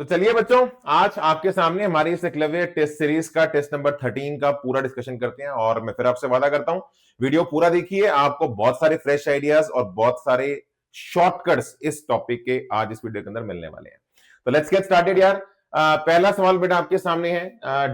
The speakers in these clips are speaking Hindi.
तो चलिए बच्चों, आज आपके सामने हमारी इस एकलव्य टेस्ट सीरीज का टेस्ट नंबर 13 का पूरा डिस्कशन करते हैं। और मैं फिर आपसे वादा करता हूं, वीडियो पूरा देखिए, आपको बहुत सारे फ्रेश आइडियाज और बहुत सारे शॉर्टकट्स इस टॉपिक के आज इस वीडियो के अंदर मिलने वाले हैं। तो लेट्स गेट स्टार्टेड यार। पहला सवाल बेटा आपके सामने है,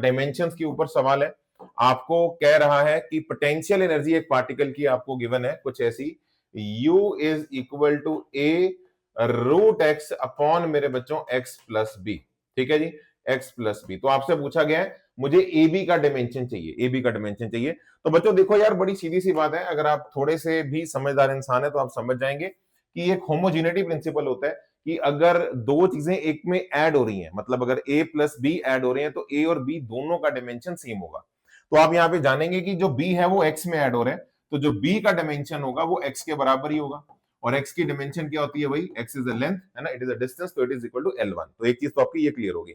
डायमेंशंस के ऊपर सवाल है। आपको कह रहा है कि पोटेंशियल एनर्जी एक पार्टिकल की आपको गिवन है कुछ ऐसी, U is equal to a root x upon मेरे बच्चों एक्स प्लस बी। ठीक है जी, एक्स प्लस बी। तो आपसे पूछा गया है मुझे ए बी का डायमेंशन चाहिए, ए बी का डायमेंशन चाहिए। तो बच्चों देखो यार, बड़ी सीधी सी बात है, अगर आप थोड़े से भी समझदार इंसान है तो आप समझ जाएंगे कि एक होमोजेनिटी प्रिंसिपल होता है कि अगर दो चीजें एक में ऐड हो रही हैं, मतलब अगर ए प्लस बी ऐड हो रहे हैं तो ए और बी दोनों का डायमेंशन सेम होगा। तो आप यहाँ पे जानेंगे कि जो बी है वो एक्स में ऐड हो रहा है, तो जो बी का डायमेंशन होगा वो एक्स के बराबर ही होगा। और x की डिमेंशन क्या होती है भाई, x इज अ लेंथ है ना, इट इज अ डिस्टेंस, तो it is equal to L1। तो एक चीज तो आपकी ये क्लियर होगी।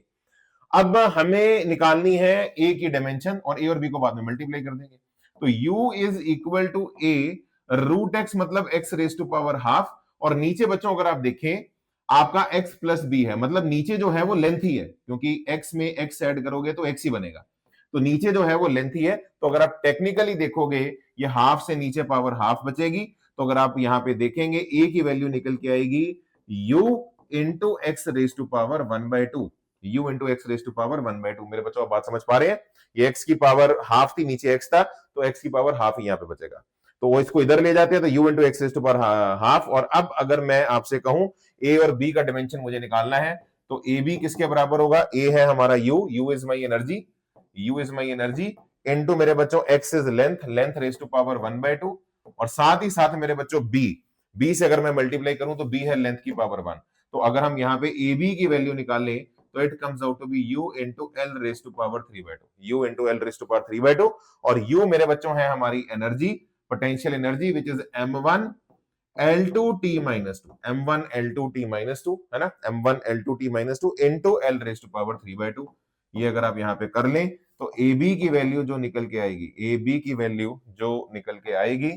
अब हमें निकालनी है a की डिमेंशन, और a और b को बाद में मल्टीप्लाई कर देंगे। तो u is equal to a root x, मतलब x raise to power half. और नीचे बच्चों अगर आप देखें आपका x प्लस बी है, मतलब नीचे जो है वो लेंथ ही है, क्योंकि x में x ऐड करोगे तो x ही बनेगा। तो नीचे जो है वो लेंथ ही है। तो अगर आप टेक्निकली देखोगे ये हाफ से नीचे पावर हाफ बचेगी। तो अगर आप यहां पे देखेंगे a की वैल्यू निकल के आएगी u into x raise to power 1/2। u into x raise to power 1/2। मेरे बच्चों आप बात समझ पा रहे हैं, ये x की पावर हाफ थी, नीचे x था, तो x की पावर हाफ ही यहां पे बचेगा। तो वो इसको इधर ले जाते हैं, तो u into x raise to power half. और अब अगर मैं आपसे कहूं a और b का डिमेंशन मुझे निकालना है, तो ए बी किसके बराबर होगा, ए है हमारा u is my energy, u is my energy into मेरे बच्चों x is length, length raise to power 1/2। और साथ ही साथ मेरे बच्चों b से अगर मैं मल्टीप्लाई करूं तो b है लेंथ की पावर 1। तो अगर हम यहाँ पे ए बी की वैल्यू निकालें तो it comes out to be u into L raise to power 3/2, u into L raise to power 3/2। और u मेरे बच्चों है हमारी energy, potential energy, which is m1 L2T minus two, m1 L2T minus two है ना, m1 L2T minus two into L raise to power 3/2। ये अगर आप यहाँ पे कर लें तो ए बी की वैल्यू जो निकल के आएगी, ए बी की वैल्यू जो निकल के आएगी,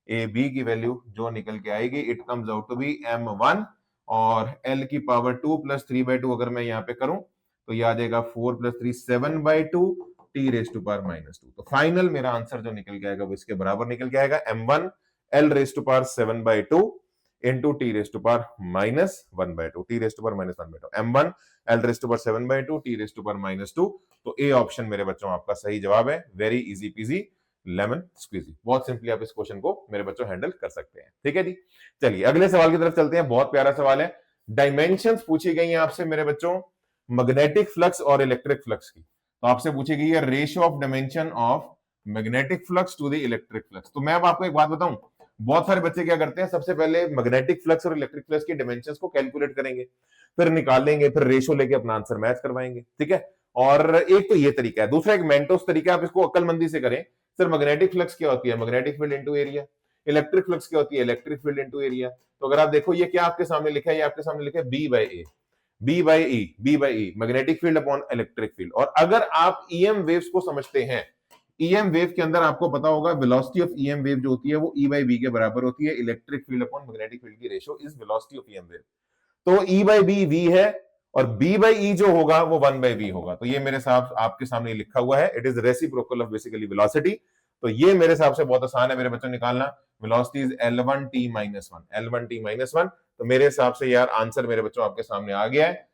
ए बी की वैल्यू जो निकल के आएगी, it comes out to be m1 और l की पावर 2 प्लस 3/2 अगर मैं यहाँ पे करूं तो ये आ जाएगा 4 plus 3 7/2 T raise to power -2। तो फाइनल मेरा आंसर जो निकल के आएगा वो इसके बराबर निकल के आएगा, m1 l raise to power 7/2 into T raise to power -1/2, T raise to power -1/2, m1 l raise to power 7/2 T raise to power -2। तो ए ऑप्शन मेरे बच्चों आपका सही जवाब है। Very easy peasy lemon squeezy, बहुत सिंपली आप इस क्वेश्चन को मेरे बच्चों हैंडल कर सकते हैं। ठीक है जी, चलिए अगले सवाल की तरफ चलते हैं। बहुत प्यारा सवाल है, डायमेंशंस पूछी गई हैं आपसे मेरे बच्चों मैग्नेटिक फ्लक्स और इलेक्ट्रिक फ्लक्स की। तो आपसे पूछी गई है ratio of dimension of magnetic flux to the electric flux. तो मैं अब आपको एक बात बताऊं, बहुत सारे बच्चे क्या करते हैं, सबसे पहले मैग्नेटिक फ्लक्स और इलेक्ट्रिक फ्लक्स की डायमेंशंस को कैलकुलेट करेंगे, फिर निकालेंगे, फिर रेशियो लेके अपना आंसर मैच करवाएंगे। ठीक है, और एक तो ये तरीका है, दूसरा एक मेंटोस तरीका, आप इसको अक्लमंदी से करें। सर मैग्नेटिक फ्लक्स क्या होती है, magnetic field into area. Electric flux क्या होती है, इलेक्ट्रिक फील्ड इनटू एरिया। तो अगर आप देखो ये क्या आपके सामने लिखा है, ये आपके सामने लिखा है B by E, magnetic field upon electric field. और अगर आप ईएम वेव्स को समझते हैं, ईएम वेव के अंदर आपको पता होगा वेलोसिटी ऑफ ईएम वेव जो होती है वो ई बाई बी के बराबर होती है। Electric field upon magnetic field की ratio is velocity of EM wave. तो ई बाई बी वी है, और बी बाई ई जो होगा वो 1/v होगा। तो ये मेरे साथ आपके सामने लिखा हुआ है, it is reciprocal of basically velocity. तो ये मेरे हिसाब से बहुत आसान है मेरे बच्चों निकालना। Velocity is L1T minus 1, L1T minus 1। तो मेरे हिसाब से यार आंसर मेरे बच्चों आपके सामने आ गया है।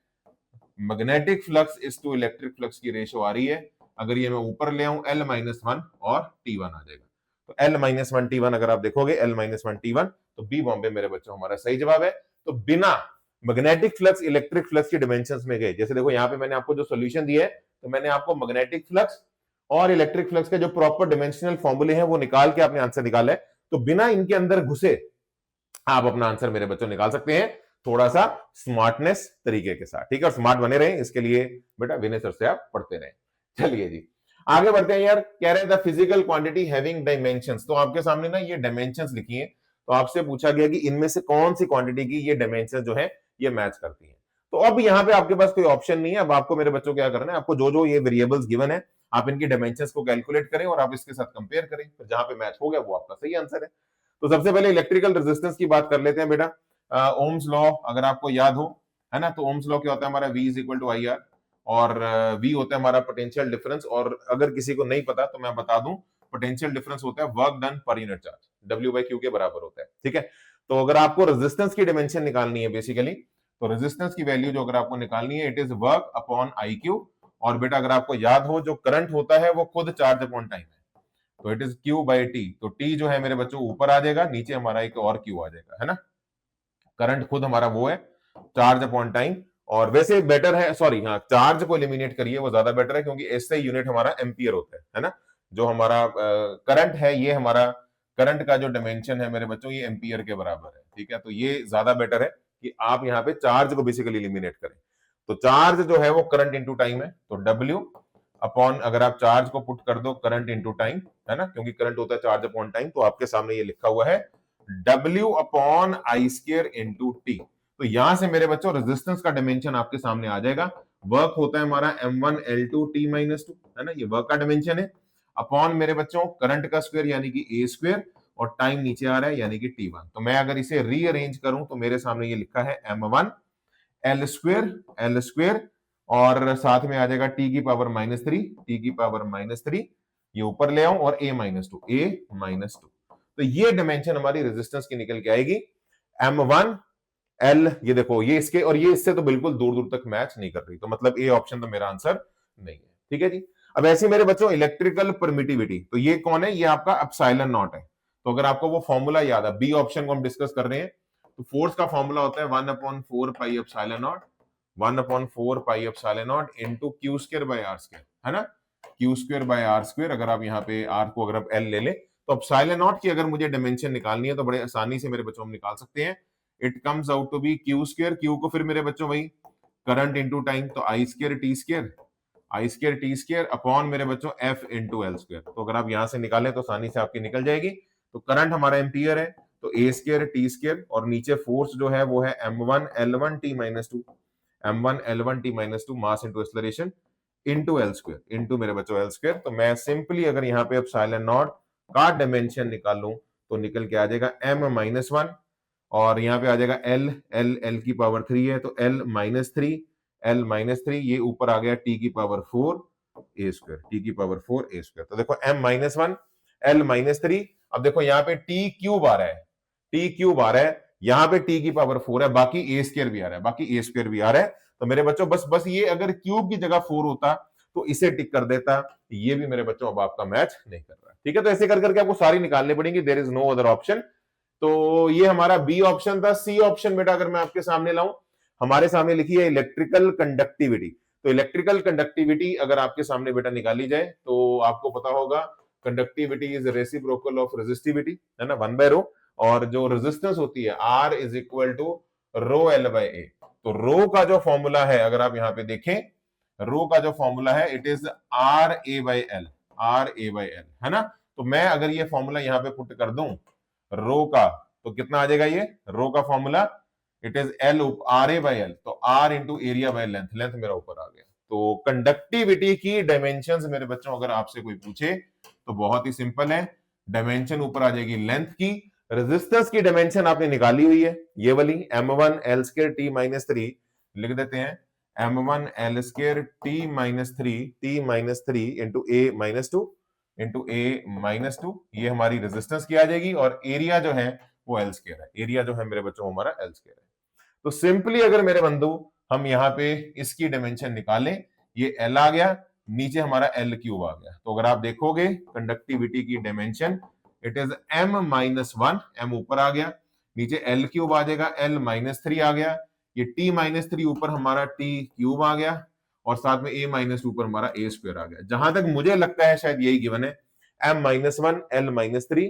Magnetic flux is to electric flux की रेशियो आ रही है, अगर ये मैं ऊपर ले आऊं L-1 और T1 आ जाएगा। तो L-1 T1 अगर आप देखोगे L-1 T1, तो बी बॉम्बे मेरे बच्चों हमारा सही जवाब है। तो बिना मैग्नेटिक फ्लक्स इलेक्ट्रिक फ्लक्स की डिमेंशंस में गए, जैसे देखो यहाँ पे मैंने आपको जो सोल्यूशन दिया है, तो मैंने आपको मैग्नेटिक फ्लक्स और इलेक्ट्रिक फ्लक्स के जो प्रॉपर डिमेंशनल फॉर्मूले हैं वो निकाल के आपने आंसर निकाला है। तो बिना इनके अंदर घुसे आप अपना आंसर मेरे बच्चों निकाल सकते हैं, थोड़ा सा स्मार्टनेस तरीके के साथ। ठीक है, और स्मार्ट बने रहे इसके लिए बेटा विनय सर से आप पढ़ते रहे। चलिए जी आगे बढ़ते हैं यार। कह रहे हैं the physical quantity having dimensions. तो आपके सामने ना ये डायमेंशंस लिखी है, तो आपसे पूछा गया कि इनमें से कौन सी क्वांटिटी की ये डायमेंशन जो है ये मैच करती है। तो अब यहाँ पे आपके पास कोई ऑप्शन नहीं है, अब आपको मेरे बच्चों क्या करना है, आपको जो जो ये वेरिएबल्स गिवन है आप इनकी डायमेंशंस को कैलकुलेट करें और आप इसके साथ कंपेयर करें, फिर जहां पे मैच हो गया वो आपका सही आंसर है। तो सबसे पहले इलेक्ट्रिकल रेजिस्टेंस की बात कर लेते हैं बेटा। ओम्स लॉ अगर आपको याद हो, है ना। तो ओम्स लॉ क्या होता है हमारा, V is equal to I R, और V होता है हमारा पोटेंशियल डिफरेंस, और अगर किसी को नहीं पता तो मैं बता दूं, पोटेंशियल डिफरेंस होता है work done per unit charge, W by Q के बराबर होता है, ठीक है। तो अगर आपको रेजिस्टेंस की डिमेंशन निकालनी है बेसिकली, तो रेजिस्टेंस की वैल्यू जो अगर आपको निकालनी है, it is work upon I Q, और बेटा अगर आपको याद हो जो करंट होता है वो खुद चार्ज अपॉन टाइम है, तो it is Q by T. तो टी जो है मेरे बच्चों ऊपर आ जाएगा, नीचे हमारा एक और क्यू आ जाएगा, है ना। करंट खुद हमारा वो है चार्ज अपॉन टाइम, और वैसे बेटर है, सॉरी हाँ, चार्ज को एलिमिनेट करिए, वो ज्यादा बेटर है, क्योंकि इससे यूनिट हमारा एम्पियर होता है ना। जो हमारा करंट है, ये हमारा करंट का जो डायमेंशन है मेरे बच्चों, ये एम्पियर के बराबर है, ठीक है। तो ये ज्यादा बेटर है कि आप यहाँ पे चार्ज को बेसिकली एलिमिनेट करें। तो चार्ज जो है वो करंट इंटू टाइम है, तो डब्ल्यू अपॉन, अगर आप चार्ज को पुट कर दो करंट इंटू टाइम, है ना, क्योंकि करंट होता है चार्ज अपॉन टाइम, तो आपके सामने ये लिखा हुआ है W upon I square into T. तो यहां से मेरे बच्चों रेजिस्टेंस का डायमेंशन आपके सामने आ जाएगा। वर्क होता है हमारा M1 L2 T माइनस 2, है ना, ये वर्क का डायमेंशन है, अपॉन मेरे बच्चों करंट का स्क्वायर यानी कि A स्क्वायर, और टाइम नीचे आ रहा है यानी कि T1। तो मैं अगर इसे रीअरेंज करूं तो मेरे सामने ये लिखा है M1 L स्क्वायर, और साथ में आ जाएगा T की पावर -3, T की पावर -3, ये ऊपर ले आऊं, और A -2, तो ये डायमेंशन हमारी रेजिस्टेंस की निकल के आएगी। M1 L, ये देखो ये इसके और ये इससे तो बिल्कुल दूर दूर तक मैच नहीं कर रही, तो मतलब ए ऑप्शन तो मेरा आंसर नहीं है, ठीक है जी। अब ऐसे मेरे बच्चों इलेक्ट्रिकल परमिटिविटी, तो ये कौन है, ये आपका एप्सिलॉन नॉट है। तो अगर आपको वो फॉर्मूला याद है, बी ऑप्शन को हम डिस्कस कर रहे हैं, तो फोर्स का फॉर्मूला होता है 1/4 pi epsilon nought, 1/4 pi epsilon nought into Q square by R square, है ना, Q square by R square. अगर आप यहाँ पे आर को अगर आप एल ले ले, तो एप्सिलॉन नॉट की अगर मुझे डायमेंशन निकालनी है तो बड़े आसानी से मेरे बच्चों हम निकाल सकते हैं। It comes out to be Q square, Q को फिर मेरे बच्चों वही करंट इंटू टाइम, तो I square T square upon मेरे बच्चों एफ इंटू एल स्क्वायर। तो अगर आप यहां से निकालें तो आसानी से आपकी निकल जाएगी। तो करंट हमारा एम्पियर है, तो ए स्क्वायर टी स्क्वायर, और नीचे फोर्स जो है वो है M1 L1 T minus 2, M1 L1 T minus 2 mass into acceleration into L square into मेरे बच्चों एल स्क्वायर। तो मैं सिंपली अगर यहाँ पे एप्सिलॉन नॉट का डायमेंशन निकाल लूं तो निकल के आ जाएगा M-1, और यहाँ पे आ जाएगा एल की पावर 3 है, तो L-3 ये ऊपर आ गया T की पावर 4 A स्क्वायर, T की पावर 4 A स्क्वायर। तो देखो M-1 L-3, अब देखो यहाँ पे T क्यूब आ रहा है, T क्यूब आ रहा है, यहाँ पे T की पावर 4 है, बाकी A स्क्वायर भी आ रहा है, बाकी A स्क्वायर भी आ रहा है। तो मेरे बच्चों बस ये अगर क्यूब की जगह 4 होता तो इसे टिक कर देता, ये भी मेरे बच्चों अब आपका मैच नहीं कर रहा, ठीक है। तो ऐसे कर करके आपको सारी निकालनी पड़ेंगी, there is no other option. तो ये हमारा बी ऑप्शन था। सी ऑप्शन बेटा अगर मैं आपके सामने लाऊं, हमारे सामने लिखी है इलेक्ट्रिकल कंडक्टिविटी। तो इलेक्ट्रिकल कंडक्टिविटी अगर आपके सामने बेटा निकाली जाए तो आपको पता होगा conductivity is reciprocal of resistivity, है ना, 1/ρ, और जो रेजिस्टेंस होती है R is equal to ρL/A। तो रो का जो फॉर्मूला है अगर आप यहाँ पे देखें, रो का जो फॉर्मूला है इट इज RA/L, है ना। तो मैं अगर ये फॉर्मूला यहाँ पे पुट कर दूं रो का, तो कितना आ जाएगा, ये रो का फॉर्मूला इट इज RA/L, तो R into area by length, length मेरा ऊपर आ गया। तो कंडक्टिविटी की डायमेंशंस मेरे बच्चों अगर आपसे कोई पूछे तो बहुत ही सिंपल है, डायमेंशन ऊपर आ जाएगी लेंथ की, रेजिस्टेंस की डायमेंशन आपने निकाली हुई है ये वाली M1 L square T minus 3, लिख देते हैं M1 L square T minus 3 into A minus 2 into A-2, ये हमारी रेजिस्टेंस की आ जाएगी, और एरिया जो है वो एल स्क्वायर है, एरिया जो है मेरे बच्चों हमारा एल स्क्वायर है। तो सिंपली अगर मेरे बंधु हम यहाँ पे इसकी डायमेंशन निकालें, ये एल आ गया, नीचे हमारा एल क्यूब आ गया। तो अगर आप देखोगे कंडक्टिविटी की dimension it is M-1, M ऊपर आ गया, नीचे एल क्यूब आ जाएगा, L-3 आ गया, ये T-3 ऊपर हमारा T क्यूब आ गया, और साथ में A-2 ऊपर हमारा A स्क्वायर आ गया। जहां तक मुझे लगता है शायद यही गिवन है, M-1 L-3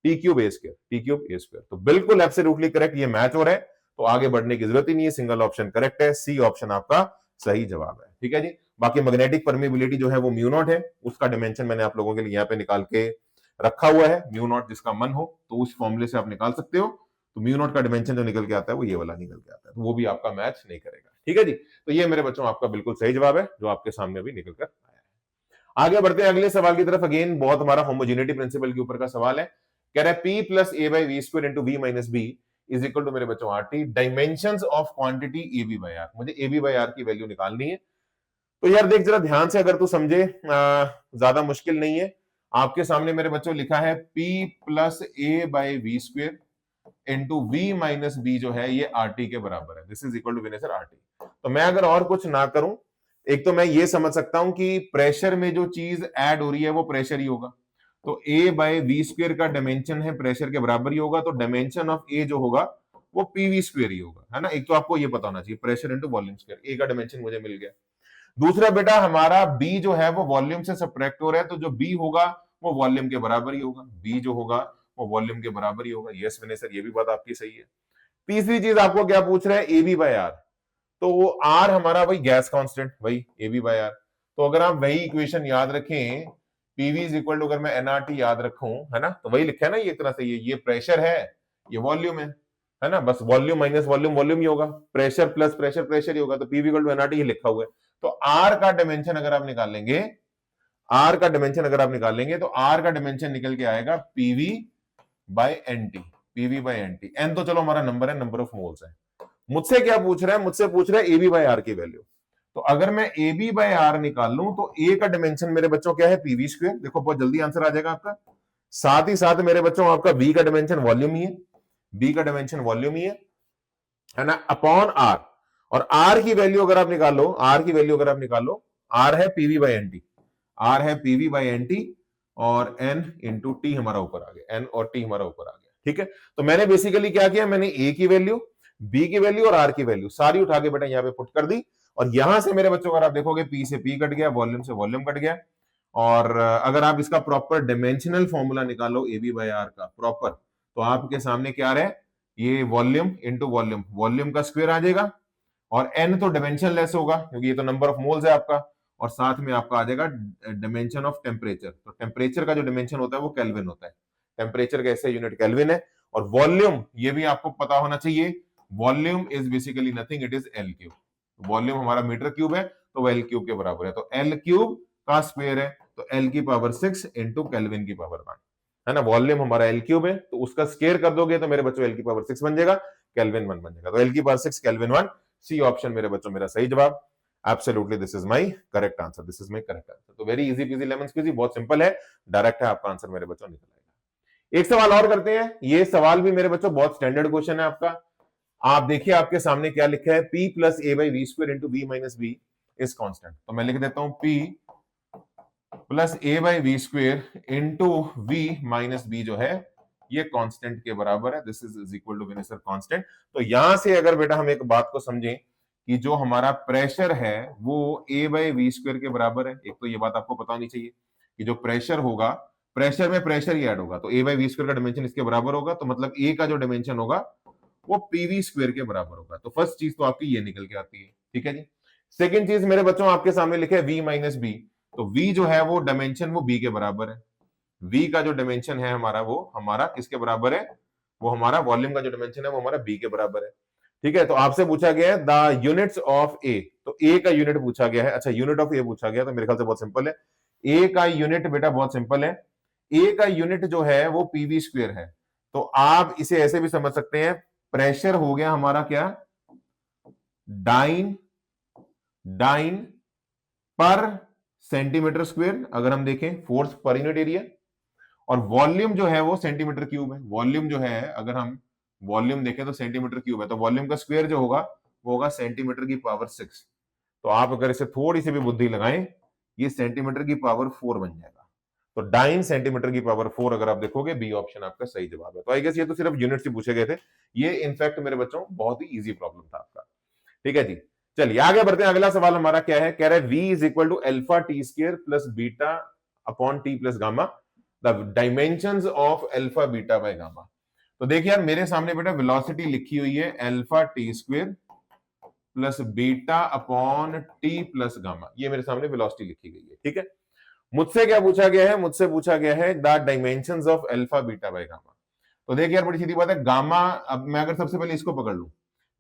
T cube A square, तो बिल्कुल एब्सोल्युटली करेक्ट, ये मैच हो रहा है, तो आगे बढ़ने की जरूरत ही नहीं है, सिंगल ऑप्शन करेक्ट है, सी ऑप्शन आपका सही जवाब है, ठीक है जी। बाकी मैग्नेटिक परमिबिलिटी जो है वो म्यू नॉट है, उसका डायमेंशन मैंने आप लोगों के लिए यहाँ पे निकाल के रखा हुआ है, म्यू नॉट जिसका मन हो तो उस फॉर्मूले से आप निकाल सकते हो। तो म्यू नॉट का डायमेंशन जो निकल के आता है वो ये वाला निकल के आता है, तो वो भी आपका मैच नहीं करेगा, ठीक है जी। तो ये मेरे बच्चों आपका बिल्कुल सही जवाब है जो आपके सामने अभी निकल कर आया है। आगे बढ़ते हैं अगले सवाल की तरफ। अगेन बहुत हमारा होमोजेनिटी प्रिंसिपल के ऊपर का सवाल है, कह रहा है P plus A by V square into V minus B is equal to मेरे बच्चों R T, dimensions of quantity A B by R, मुझे ए बी बाई आर की वैल्यू निकालनी है। तो यार देख जरा ध्यान से, अगर तू समझे, ज्यादा मुश्किल नहीं है। आपके सामने मेरे बच्चों लिखा है P plus A by V square into V minus B जो है ये आर टी के बराबर है, दिस इज इक्वल टू विनेसर आर टी। तो मैं अगर और कुछ ना करूं, एक तो मैं ये समझ सकता हूं कि प्रेशर में जो चीज ऐड हो रही है वो प्रेशर ही होगा, तो ए बाय वी स्क्वेयर का डायमेंशन है प्रेशर के बराबर ही होगा, तो डायमेंशन ऑफ ए जो होगा वो पीवी स्क्वेयर ही होगा, है ना। एक तो आपको ये पता होना चाहिए, प्रेशर इंटू वॉल्यूम स्क्वेयर, ए का डायमेंशन मुझे मिल गया। दूसरा बेटा हमारा बी जो है वो वॉल्यूम से सब्ट्रैक्ट हो रहा है, तो जो बी होगा वो वॉल्यूम के बराबर ही होगा, बी जो होगा वो वॉल्यूम के बराबर ही होगा। यस विनय सर, ये भी बात आपकी सही है। तीसरी चीज आपको क्या पूछ रहा है, ए बी बाय आर, तो वो आर हमारा वही गैस कांस्टेंट, वही ए बी बाय आर। तो अगर आप वही इक्वेशन याद रखें, पीवी इज इक्वल टू, अगर मैं एनआरटी याद रखूं, है ना, तो वही लिखा है ना ये एक तरह से, ये प्रेशर है, ये वॉल्यूम है ना, बस वॉल्यूम माइनस वॉल्यूम वॉल्यूम ही होगा, प्रेशर प्लस प्रेशर प्रेशर ही होगा, तो पीवी इक्वल टू एनआरटी ही लिखा हुआ है। तो आर का डायमेंशन अगर आप निकालेंगे, आर का डायमेंशन अगर आप निकालेंगे, तो आर का डायमेंशन निकल के आएगा PV by NT, PV by NT. N तो चलो हमारा नंबर है, नंबर ऑफ मोल्स है। मुझसे क्या पूछ रहा है, मुझसे पूछ रहा है ए बी बाय आर की वैल्यू। तो अगर मैं ए बी बाय आर निकाल लूं, तो ए का डायमेंशन मेरे बच्चों क्या है, पीवी स्क्वेयर, देखो बहुत जल्दी आंसर आ जाएगा आपका। साथ ही साथ मेरे बच्चों आपका बी का डायमेंशन वॉल्यूम ही है, बी का डायमेंशन वॉल्यूम ही है ना, अपॉन आर। और आर की वैल्यू अगर आप निकालो, आर की वैल्यू अगर आप निकालो, आर है PV by N T, R है पीवी बाई एन टी, और एन इंटू टी हमारा ऊपर आ गया, एन और टी हमारा ऊपर आ गया, ठीक है। तो मैंने बेसिकली क्या किया, मैंने ए की वैल्यू, बी की वैल्यू और आर की वैल्यू सारी उठा के बेटा यहाँ पे पुट कर दी, और यहां से मेरे बच्चों अगर आप देखोगे पी से पी कट गया, वॉल्यूम से वॉल्यूम कट गया। और अगर आप इसका प्रॉपर डायमेंशनल फॉर्मूला निकालो ए बी बाई आर का प्रॉपर, तो आपके सामने क्या आ रहा है, ये वॉल्यूम इंटू वॉल्यूम, वॉल्यूम का स्क्वायर आ जाएगा, और एन तो डायमेंशन लेस होगा क्योंकि ये तो नंबर ऑफ मोल्स है आपका, और साथ में आपका आ जाएगा डायमेंशन ऑफ टेम्परेचर। तो टेम्परेचर का जो डायमेंशन होता है वो केल्विन होता है, टेम्परेचर का ऐसे यूनिट केल्विन है। और वॉल्यूम ये भी आपको पता होना चाहिए, volume is basically nothing, it is L cube. Volume हमारा मीटर क्यूब है, तो वो एल क्यूब के बराबर है, तो एल क्यूब का स्क्वायर है, तो एल की पावर 6 इंटू केल्विन की पावर 1, है ना। वॉल्यूम हमारा एल क्यूब है, तो उसका स्क्वायर कर दोगे तो मेरे बच्चों एल की पावर 6 बन जाएगा, केल्विन 1 बन जाएगा, तो एल की पावर 6 केल्विन 1, सी ऑप्शन मेरे बच्चों मेरा सही जवाब। Absolutely this is my correct answer, this is my correct answer. तो very easy peasy lemon squeezy, बहुत सिंपल है, डायरेक्ट है आपका आंसर मेरे बच्चों, निकल आएगा। एक सवाल और करते हैं, ये सवाल भी मेरे बच्चों बहुत स्टैंडर्ड क्वेश्चन है आपका। आप देखिए आपके सामने क्या लिखा है, p plus A by V square into V minus B is constant. तो मैं लिख देता हूं p plus A by V square into V minus B जो है ये कांस्टेंट के बराबर है, दिस इज इक्वल टू विनेसर कांस्टेंट। तो यहां से अगर बेटा हम एक बात को समझें कि जो हमारा प्रेशर है वो ए बाई वी स्क्वेयर के बराबर है, एक तो ये बात आपको पता होनी चाहिए कि जो प्रेशर होगा, प्रेशर में प्रेशर ही ऐड होगा, तो ए बाई वी स्क्वेयर का डायमेंशन इसके बराबर होगा, तो मतलब ए का जो डायमेंशन होगा वो पीवी स्क्वेयर के बराबर होगा। तो फर्स्ट चीज तो आपकी ये निकल के आती है, ठीक है जी। सेकंड चीज मेरे बच्चों आपके सामने लिखे वी माइनस बी, तो v जो है वो डायमेंशन वो b के बराबर है, v का जो डायमेंशन है हमारा वो हमारा किसके बराबर है, वो हमारा वॉल्यूम का जो डायमेंशन है वो हमारा b के बराबर है, ठीक है। तो आपसे पूछा गया है द यूनिट्स ऑफ a, तो a का यूनिट पूछा गया है, अच्छा यूनिट ऑफ a पूछा गया, तो मेरे ख्याल से बहुत सिंपल है, a का यूनिट बेटा बहुत सिंपल है, a का यूनिट जो है वो पीवी स्क्वेयर है। तो आप इसे ऐसे भी समझ सकते हैं, प्रेशर हो गया हमारा क्या, डाइन डाइन पर सेंटीमीटर स्क्वायर, अगर हम देखें फोर्स पर यूनिट एरिया, और वॉल्यूम जो है वो सेंटीमीटर क्यूब है, वॉल्यूम जो है अगर हम वॉल्यूम देखें तो सेंटीमीटर क्यूब है, तो वॉल्यूम का स्क्वायर जो होगा वो होगा सेंटीमीटर की पावर 6। तो आप अगर इसे थोड़ी सी भी बुद्धि लगाएं, ये सेंटीमीटर की पावर 4 बन जाएगा, तो डाइन सेंटीमीटर की पावर 4 अगर आप देखोगे, बी ऑप्शन आपका सही जवाब है। तो आई गेस ये तो सिर्फ यूनिट से पूछे गए थे, ये इनफैक्ट मेरे बच्चों बहुत ही इजी प्रॉब्लम था आपका, ठीक है जी। चलिए आगे बढ़ते हैं, अगला सवाल हमारा क्या है, कह रहा है v is equal to alpha T square plus beta upon T plus gamma, the dimensions of alpha beta by gamma. तो देखिए यार मेरे सामने बेटा वेलोसिटी लिखी हुई है alpha T square plus beta upon T plus gamma, ये मेरे सामने वेलोसिटी लिखी गई है, ठीक है। मुझसे क्या पूछा गया है, मुझसे पूछा गया है the dimensions of alpha beta by gamma. तो देखिए यार बड़ी सीधी बात है, गामा, अब मैं अगर सबसे पहले इसको पकड़ लूं,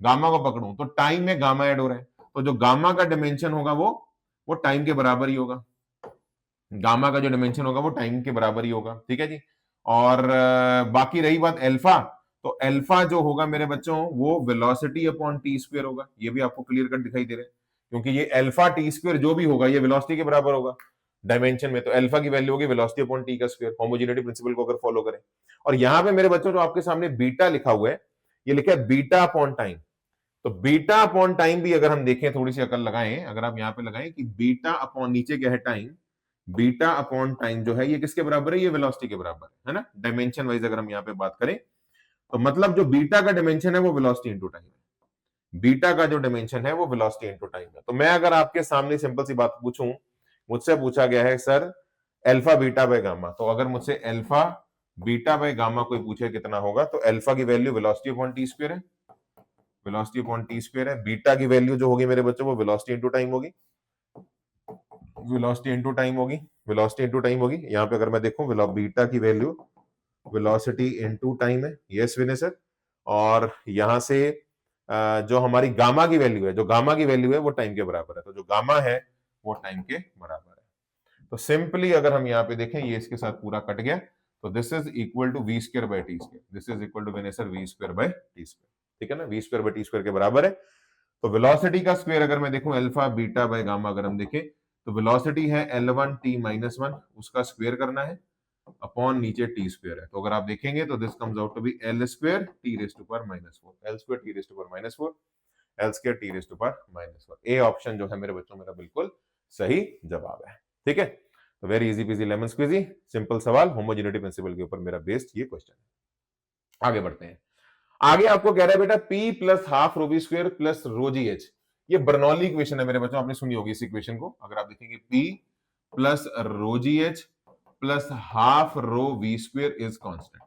गामा को पकड़ूं, तो टाइम में गामा ऐड हो रहा है, तो जो गामा का डायमेंशन होगा वो टाइम के बराबर ही होगा, गामा का जो डायमेंशन होगा वो टाइम के बराबर ही होगा, ठीक है जी। और बाकी रही बात अल्फा, तो अल्फा जो होगा मेरे बच्चों वो वेलोसिटी अपॉन टी स्क्वायर होगा। ये भी आपको क्लियर कट दिखाई दे रहा है, क्योंकि ये अल्फा टी स्क्वायर जो भी होगा ये वेलोसिटी के बराबर होगा डायमेंशन में। तो अल्फा की वैल्यू होगी वेलोसिटी अपॉन टी का स्क्वायर, होमोजेनिटी प्रिंसिपल को अगर फॉलो करें। और यहां पे मेरे बच्चों जो आपके सामने बीटा लिखा हुआ है, ये लिखा है बीटा अपॉन टाइम। तो बीटा अपॉन टाइम भी अगर हम देखें, थोड़ी सी अकल लगाएं, अगर आप यहां पे लगाएं कि बीटा अपॉन नीचे क्या है टाइम, बीटा अपॉन टाइम जो है ये किसके बराबर है, ये वेलोसिटी के बराबर है ना, डायमेंशन वाइज अगर हम यहां पे बात करें। तो मतलब जो बीटा का डायमेंशन है वो वेलोसिटी इंटू टाइम है, बीटा का जो डायमेंशन है वो वेलोसिटी इंटू टाइम है। तो मैं अगर आपके सामने सिंपल सी बात पूछूं, मुझसे पूछा गया है sir alpha beta by gamma, तो अगर मुझसे अल्फा बीटा बाय गामा कोई पूछे कितना होगा, तो अल्फा की value velocity upon T square है, वेलोसिटी अपॉन टी स्क्वायर है। बीटा की वैल्यू जो होगी मेरे बच्चों वो वेलोसिटी इंटू टाइम होगी, वेलोसिटी इंटू टाइम होगी, वेलोसिटी इंटू टाइम होगी। यहां पे अगर मैं देखूं बीटा की वैल्यू वेलोसिटी इंटू टाइम है, यस विनय सर। और यहां से जो हमारी गामा की वैल्यू है, जो गामा की वैल्यू है वो टाइम के बराबर है, तो जो गामा है वो टाइम के बराबर है। तो सिंपली अगर हम यहाँ पे देखें, ये इसके साथ पूरा कट गया, तो this is equal to V square by T square, this is equal to Vinay sir V square by T square, ठीक है ना, V square by T square के बराबर है। तो वेलोसिटी का स्क्वायर अगर मैं देखूं अल्फा बीटा बाय गामा अगर हम देखें, तो वेलोसिटी है L1 t माइनस वन, उसका स्क्वायर करना है अपॉन नीचे टी स्क्वायर है। तो अगर आप देखेंगे तो this comes out to be L square T raise to power minus four, L square T raise to power minus four, L square T raise to power minus four. A option जो है मेरे बच्चों मेरा बिल्कुल सही जवाब है, ठीक है। तो very easy peasy lemon squeezy, simple सवाल, होमोजेनिटी प्रिंसिपल के ऊपर मेरा बेस्ड ये क्वेश्चन है। आगे बढ़ते हैं। आगे आपको कह रहा है बेटा P plus half rho B square plus rho G H, ये बर्नौली इक्वेशन है मेरे बच्चों, आपने सुनी होगी इस इक्वेशन को। अगर आप देखेंगे P plus rho G H plus half rho V square is constant.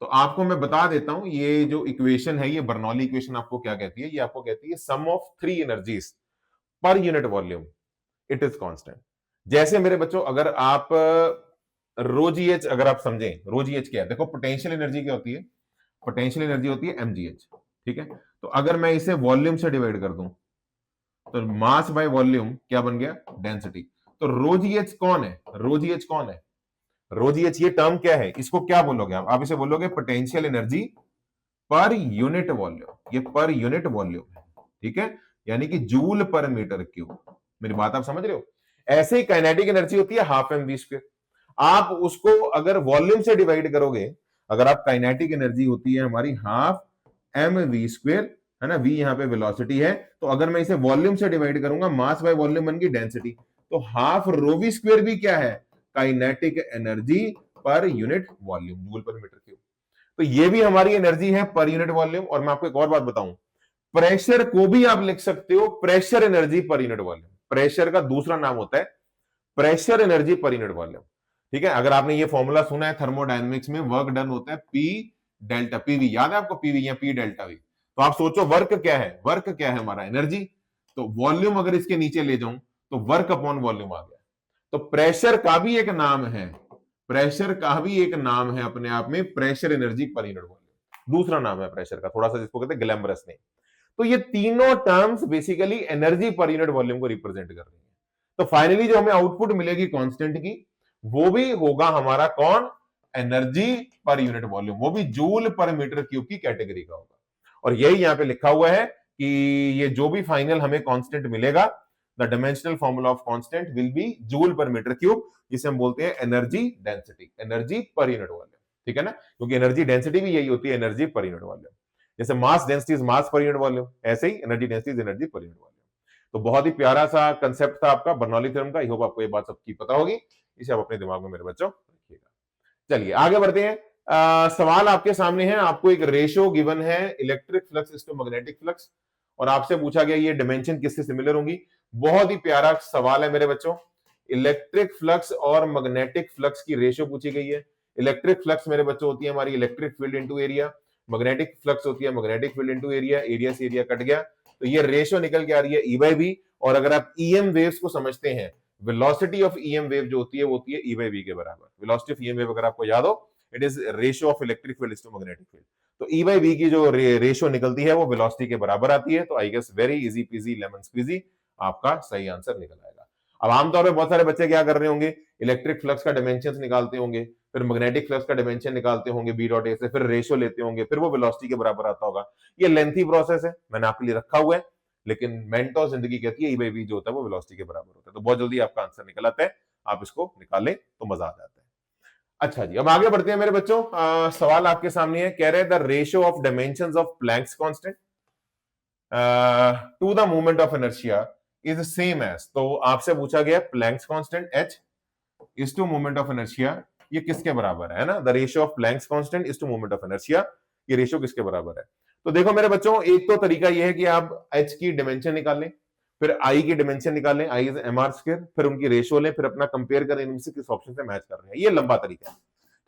तो आपको मैं बता देता हूं ये जो इक्वेशन है, ये बर्नौली इक्वेशन आपको क्या कहती है, ये आपको कहती है sum of three energies per unit volume it is constant. जैसे मेरे बच्चों अगर आप रो जी एच अगर आप समझें, रो जी एच क्या है, देखो पोटेंशियल एनर्जी क्या होती है, पोटेंशियल एनर्जी होती है mgh, ठीक है। तो अगर मैं इसे वॉल्यूम से डिवाइड कर दूं, तो मास बाय वॉल्यूम क्या बन गया, डेंसिटी। तो रो जी एच कौन है, रो जी एच कौन है, रो जी एच ये टर्म क्या है, इसको क्या बोलोगे आप इसे बोलोगे potential energy per unit volume, ये पर यूनिट वॉल्यूम है, ठीक है, यानी कि जूल पर मीटर क्यूब। मेरी बात आप समझ रहे हो। ऐसे ही काइनेटिक एनर्जी होती है हाफ एम वी स्क्वायर, आप उसको अगर वॉल्यूम से डिवाइड करोगे, अगर आप काइनेटिक एनर्जी होती है हमारी हाफ एम वी स्क्वायर, है ना, वी यहां पे वेलोसिटी है, तो अगर मैं इसे वॉल्यूम से डिवाइड करूंगा, मास बाय वॉल्यूम बन गई डेंसिटी, तो हाफ रो वी स्क्वायर भी क्या है, kinetic energy per unit volume, joule per metre cube. तो ये भी हमारी एनर्जी है पर यूनिट वॉल्यूम। और मैं आपको एक और बात बताऊं, प्रेशर को भी आप लिख सकते हो pressure energy per unit volume, pressure का दूसरा नाम होता है pressure energy per unit volume, ठीक है। अगर आपने ये फॉर्मूला सुना है थर्मोडायनेमिक्स में, वर्क डन होता है पी डेल्टा पीवी, याद है आपको पीवी या पी डेल्टा वी। तो आप सोचो वर्क क्या है, वर्क क्या है हमारा, एनर्जी। तो वॉल्यूम अगर इसके नीचे ले जाऊं तो वर्क अपॉन वॉल्यूम आ गया। तो प्रेशर का भी एक नाम है, प्रेशर का भी एक नाम है अपने आप में, pressure energy per unit volume दूसरा नाम है प्रेशर का, थोड़ा सा जिसको कहते हैं ग्लैमरस नेम। तो ये तीनों terms basically energy per unit volume को रिप्रेजेंट कर रही है। तो फाइनली जो हमें आउटपुट मिलेगी कांस्टेंट की, वो भी होगा हमारा कौन, एनर्जी पर यूनिट वॉल्यूम, वो भी जूल पर मीटर क्यूब की कैटेगरी का होगा। और यही यहां पे लिखा हुआ है कि ये जो भी फाइनल हमें कांस्टेंट मिलेगा, the dimensional formula of constant will be joule per metre cube, जिसे हम बोलते हैं energy density, energy per unit volume, ठीक है ना, क्योंकि एनर्जी डेंसिटी भी यही होती है, एनर्जी पर यूनिट वॉल्यूम। जैसे मास डेंसिटी इज मास पर यूनिट वॉल्यूम, ऐसे ही energy density is energy per unit volume. तो बहुत ही प्यारा सा कंसेप्ट था आपका बर्नौली थ्योरम का, आई होप आपको ये बात सबकी पता होगी, इसे आप अपने दिमाग में मेरे बच्चों रखिएगा। चलिए आगे बढ़ते हैं। सवाल आपके सामने है, आपको एक रेशो गिवन है electric flux to magnetic flux, और आपसे पूछा गया ये डिमेंशन किससे सिमिलर होंगी। बहुत ही प्यारा सवाल है मेरे बच्चों, इलेक्ट्रिक फ्लक्स और मैग्नेटिक फ्लक्स की रेशो पूछी गई है। इलेक्ट्रिक फ्लक्स मेरे बच्चों होती है हमारी electric field into area, magnetic flux होती है magnetic field into area, area से एरिया कट गया, तो ये रेशो निकल के आ रही है ई बाई बी। और अगर आप ईएम वेव्स को समझते हैं, वेलोसिटी ऑफ ईएम वेव जो होती है वो होती है ई बाई बी के बराबर। वेलोसिटी ऑफ ईएम वेव अगर आपको याद हो, it is ratio of electric field to magnetic field. तो ई बाई बी की जो रेशियो निकलती है वो वेलोसिटी के बराबर आती है। तो I guess very easy peasy lemon squeezy आपका सही आंसर निकल आएगा। अब आमतौर पर बहुत सारे बच्चे क्या कर रहे होंगे, इलेक्ट्रिक फ्लक्स का डायमेंशन निकालते होंगे, फिर मैग्नेटिक फ्लक्स का डायमेंशन निकालते होंगे बी डॉट ए से, फिर रेशियो लेते होंगे, फिर वो वेलोसिटी के बराबर आता होगा। ये लेंथी प्रोसेस है, मैंने आपके लिए रखा हुआ है, लेकिन मेंटोस जिंदगी कहती है ई बाई वी जो होता है वो वेलोसिटी के बराबर होता है। तो बहुत जल्दी आपका आंसर निकल आता है, आप इसको निकालें तो मजा आ जाता है। अच्छा जी, अब आगे बढ़ते हैं मेरे बच्चों। सवाल आपके सामने है, कह रहे हैं the ratio of dimensions of Planck's constant to the moment of inertia is same as, तो आपसे पूछा गया Planck's constant h is to moment of inertia, ये किसके बराबर है ना? The ratio of Planck's constant is to moment of inertia, ये रेशियो किसके बराबर है? तो देखो मेरे बच्चों, एक तो तरीका ये है कि आप h की डायमेंशन निकालें, फिर i की डायमेंशन निकालें, i इज mr स्क्वायर, फिर उनकी रेशियो लें, फिर अपना कंपेयर करें इनमें से किस ऑप्शन से मैच कर रहे हैं। ये लंबा तरीका है,